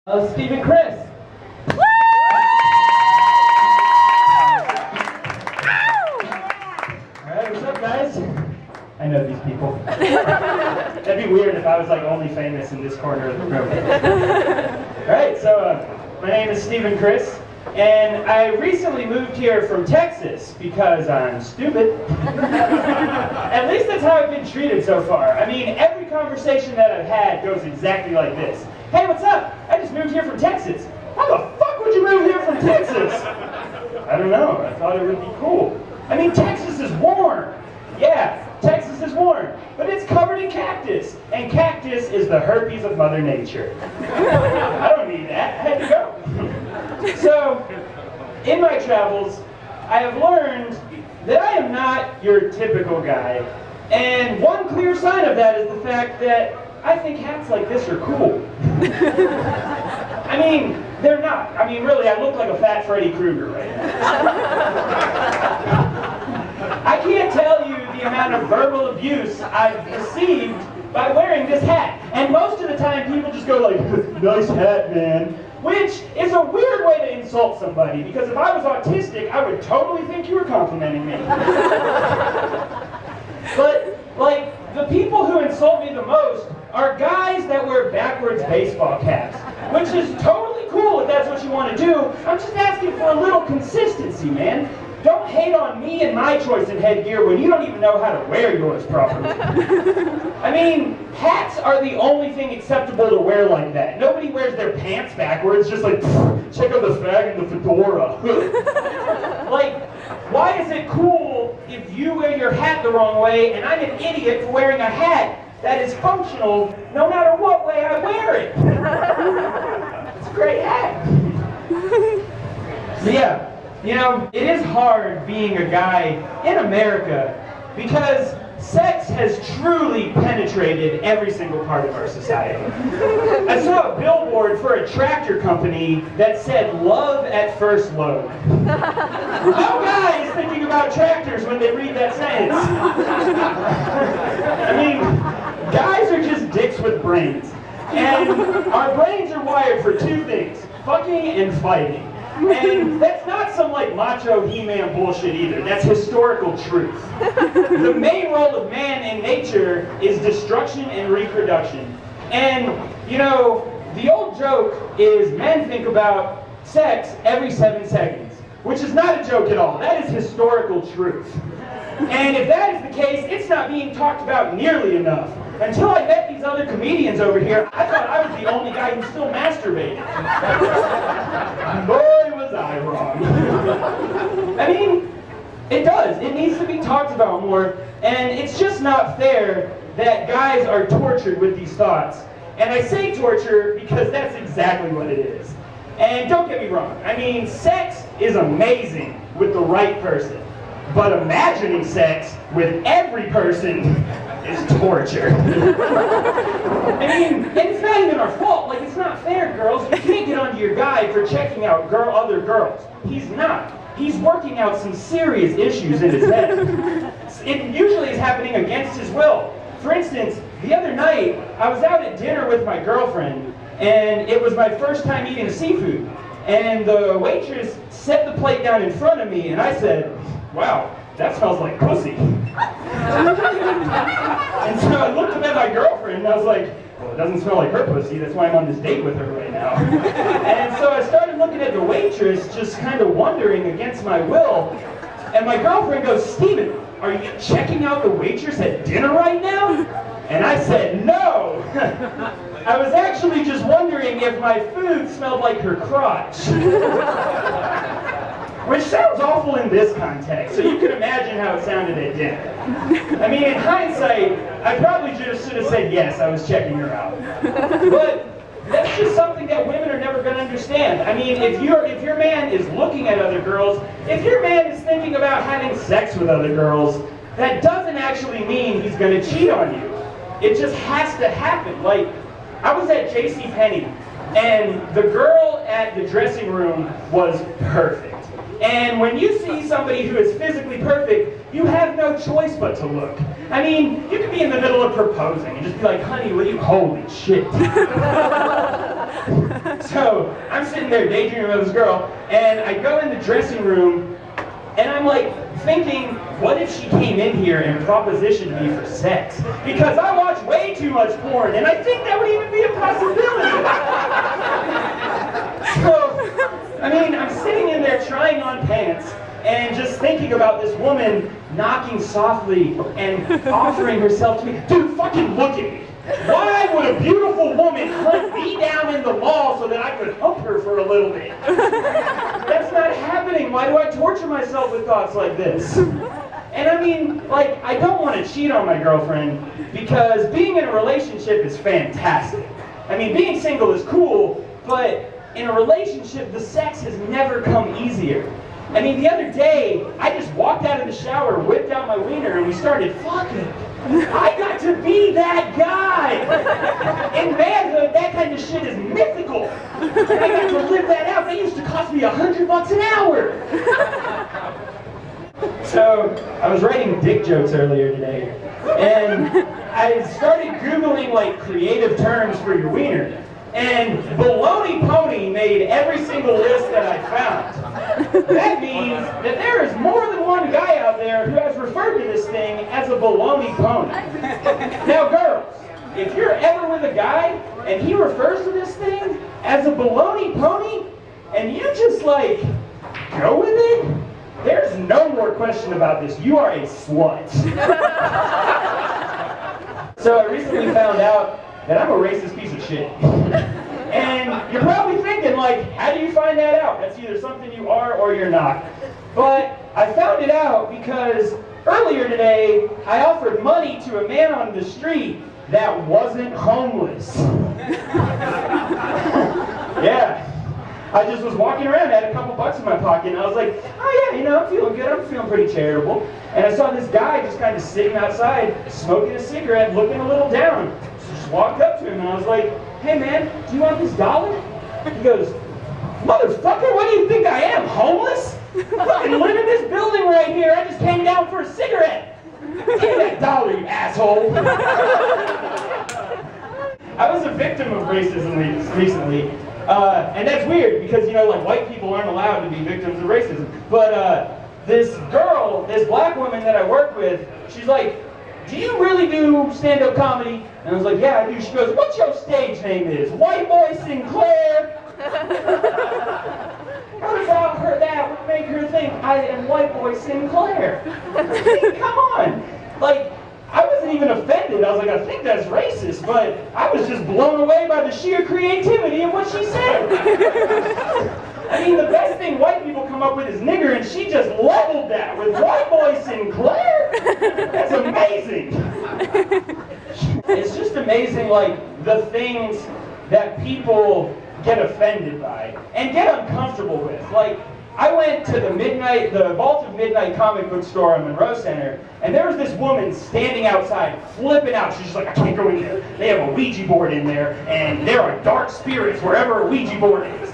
Steve and Kris. Alright, what's up, guys? I know these people. That'd be weird if I was like only famous in this corner of the room. Alright, so my name is Steve and Kris, and I recently moved here from Texas because I'm stupid. At least that's how I've been treated so far. I mean, every conversation that I've had goes exactly like this. Hey, what's up? I just moved here from Texas. How the fuck would you move here from Texas? I don't know. I thought it would be cool. I mean, Texas is warm. Yeah, Texas is warm. But it's covered in cactus. And cactus is the herpes of Mother Nature. I don't need that. I had to go. So, in my travels, I have learned that I am not your typical guy. And one clear sign of that is the fact that I think hats like this are cool. I mean, they're not. I mean, really, I look like a fat Freddy Krueger right now. I can't tell you the amount of verbal abuse I've received by wearing this hat. And most of the time, people just go like, nice hat, man. Which is a weird way to insult somebody, because if I was autistic, I would totally think you were complimenting me. But, like, the people who insult me the most are guys that wear backwards baseball caps, which is totally cool if that's what you want to do. I'm just asking for a little consistency, man. Don't hate on me and my choice in headgear when you don't even know how to wear yours properly. I mean, hats are the only thing acceptable to wear like that. Nobody wears their pants backwards, just like, check out the fag and the fedora. Like, why is it cool if you wear your hat the wrong way and I'm an idiot for wearing a hat that is functional no matter what way I wear it? It's a great hat. So yeah, you know, it is hard being a guy in America because sex has truly penetrated every single part of our society. I saw a billboard for a tractor company that said, love at first load. No guy is thinking about tractors when they read that sentence. I mean, guys are just dicks with brains. And our brains are wired for two things, fucking and fighting. And that's not some like macho He-Man bullshit either. That's historical truth. The main role of man in nature is destruction and reproduction. And, you know, the old joke is men think about sex every 7 seconds, which is not a joke at all. That is historical truth. And if that is the case, it's not being talked about nearly enough. Until I met these other comedians over here, I thought I was the only guy who still masturbated. Boy, was I wrong. I mean, it does. It needs to be talked about more. And it's just not fair that guys are tortured with these thoughts. And I say torture because that's exactly what it is. And don't get me wrong. I mean, sex is amazing with the right person. But imagining sex with every person is torture. I mean, and it's not even our fault. Like, it's not fair, girls. You can't get onto your guy for checking out other girls. He's not. He's working out some serious issues in his head. It usually is happening against his will. For instance, the other night, I was out at dinner with my girlfriend, and it was my first time eating seafood. And the waitress set the plate down in front of me, and I said, wow, that smells like pussy. And so I looked up at my girlfriend and I was like, well, it doesn't smell like her pussy, that's why I'm on this date with her right now. And so I started looking at the waitress, just kind of wondering against my will. And my girlfriend goes, Steven, are you checking out the waitress at dinner right now? And I said, no. I was actually just wondering if my food smelled like her crotch. Which sounds awful in this context, so you can imagine how it sounded at dinner. I mean, in hindsight, I probably just should have said yes, I was checking her out. But that's just something that women are never going to understand. I mean, if your man is looking at other girls, if your man is thinking about having sex with other girls, that doesn't actually mean he's going to cheat on you. It just has to happen. Like, I was at JCPenney, and the girl at the dressing room was perfect. And when you see somebody who is physically perfect, you have no choice but to look. I mean, you could be in the middle of proposing and just be like, honey, will you, holy shit. So, I'm sitting there daydreaming with this girl, and I go in the dressing room, and I'm like thinking, what if she came in here and propositioned me for sex? Because I watch way too much porn, and I think that would even be a possibility. So, I mean, I'm sitting in there trying on pants, and just thinking about this woman knocking softly and offering herself to me. Dude, fucking look at me. Why would a beautiful woman hunt me down in the mall so that I could hump her for a little bit? That's not happening. Why do I torture myself with thoughts like this? And I mean, like, I don't want to cheat on my girlfriend because being in a relationship is fantastic. I mean, being single is cool, but in a relationship, the sex has never come easier. I mean, the other day, I just walked out of the shower, whipped out my wiener, and we started fucking. I got to be that guy! In manhood, that kind of shit is mythical. And I got to live that out. That used to cost me $100 an hour. So, I was writing dick jokes earlier today, and I started Googling, like, creative terms for your wiener. And baloney pony made every single list that I found. That means that there is more than one guy out there who has referred to this thing as a baloney pony. Now girls, if you're ever with a guy and he refers to this thing as a baloney pony, and you just like, go with it, there's no more question about this. You are a slut. So I recently found out that I'm a racist piece of shit. And you're probably thinking, like, how do you find that out? That's either something you are or you're not. But I found it out because earlier today, I offered money to a man on the street that wasn't homeless. Yeah. I just was walking around, had a couple bucks in my pocket, and I was like, oh yeah, you know, I'm feeling good, I'm feeling pretty charitable. And I saw this guy just kind of sitting outside, smoking a cigarette, looking a little down. So I just walked up to him, and I was like, hey man, do you want this $1? He goes, motherfucker, what do you think I am, homeless? I fucking live in this building right here, I just came down for a cigarette. Give me that $1, you asshole. I was a victim of racism recently. And that's weird because, you know, like white people aren't allowed to be victims of racism. But this girl, this black woman that I work with, she's like, do you really do stand-up comedy? And I was like, yeah, I do. She goes, what's your stage name is? White Boy Sinclair? What about her that would make her think I am White Boy Sinclair? I mean, come on. Like, I wasn't even offended. I was like, I think that's racist, but I was just blown away by the sheer creativity of what she said. I mean, the best thing white people come up with is nigger, and she just leveled that with White Boy Sinclair. That's amazing. It's just amazing, like, the things that people get offended by and get uncomfortable with. Like, I went to the Vault of Midnight comic book store on Monroe Center, and there was this woman standing outside, flipping out. She's just like, I can't go in there. They have a Ouija board in there, and there are dark spirits wherever a Ouija board is.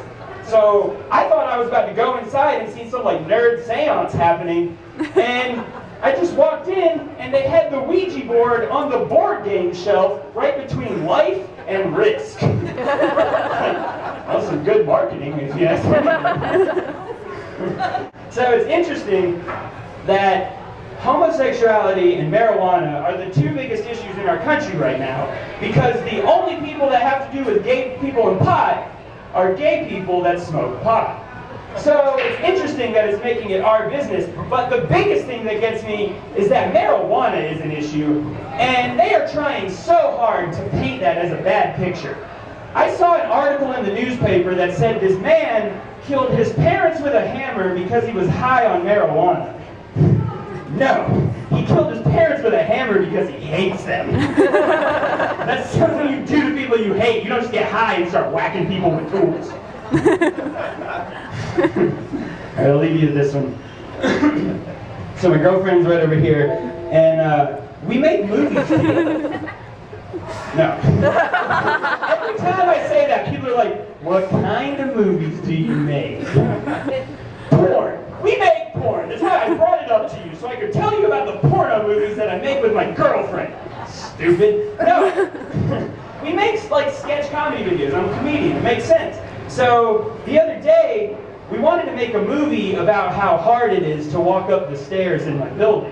So I thought I was about to go inside and see some like nerd seance happening, and I just walked in, and they had the Ouija board on the board game shelf right between life and risk. That was some good marketing, if you ask me. So it's interesting that homosexuality and marijuana are the two biggest issues in our country right now, because the only people that have to do with gay people and pot are gay people that smoke pot. So it's interesting that it's making it our business, but the biggest thing that gets me is that marijuana is an issue, and they are trying so hard to paint that as a bad picture. I saw an article in the newspaper that said this man killed his parents with a hammer because he was high on marijuana. No, he killed his parents with a hammer because he hates them. That's something you do to people you hate. You don't just get high and start whacking people with tools. Alright, I'll leave you to this one. So my girlfriend's right over here, and we make movies together. No. Every time I say that, people are like, what kind of movies do you make? Porn. so I could tell you about the porno movies that I make with my girlfriend. Stupid. No. We make like sketch comedy videos. I'm a comedian. It makes sense. So the other day, we wanted to make a movie about how hard it is to walk up the stairs in my building.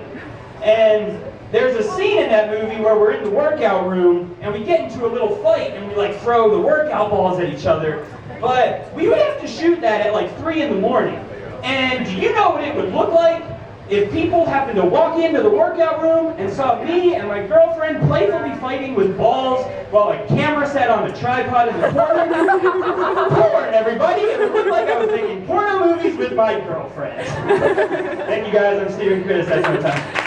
And there's a scene in that movie where we're in the workout room and we get into a little fight and we like throw the workout balls at each other. But we would have to shoot that at like 3 in the morning. And do you know what it would look like if people happened to walk into the workout room and saw me and my girlfriend playfully fighting with balls while a camera sat on a tripod in the corner? Porn, everybody! It would look like I was making porno movies with my girlfriend. Thank you guys, I'm Stephen Kris, that's my time.